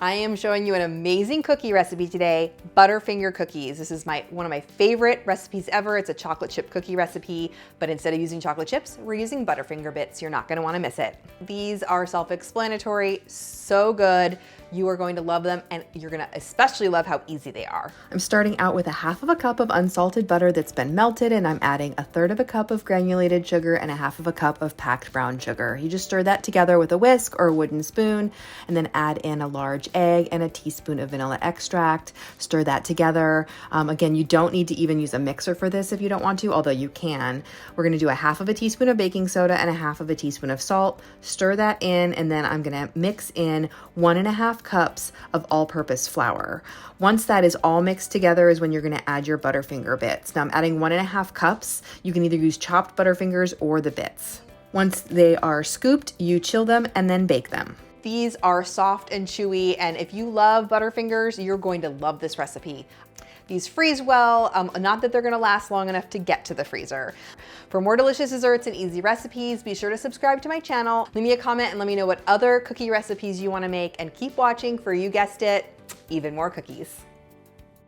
I am showing you an amazing cookie recipe today, Butterfinger Cookies. This is one of my favorite recipes ever. It's a chocolate chip cookie recipe, but instead of using chocolate chips, we're using Butterfinger Bits. You're not gonna wanna miss it. These are self-explanatory, so good. You are going to love them, and you're gonna especially love how easy they are. I'm starting out with 1/2 cup of unsalted butter that's been melted, and I'm adding 1/3 cup of granulated sugar and 1/2 cup of packed brown sugar. You just stir that together with a whisk or a wooden spoon, and then add in a large egg and a teaspoon of vanilla extract. Stir that together. Again, you don't need to even use a mixer for this if you don't want to, although you can. We're gonna do 1/2 teaspoon of baking soda and 1/2 teaspoon of salt. Stir that in, and then I'm gonna mix in 1.5 cups of all-purpose flour. Once that is all mixed together is when you're gonna add your Butterfinger bits. Now I'm adding 1.5 cups. You can either use chopped Butterfingers or the bits. Once they are scooped, you chill them and then bake them. These are soft and chewy, and if you love Butterfingers, you're going to love this recipe. These freeze well, not that they're gonna last long enough to get to the freezer. For more delicious desserts and easy recipes, be sure to subscribe to my channel. Leave me a comment and let me know what other cookie recipes you wanna make, and keep watching for, you guessed it, even more cookies.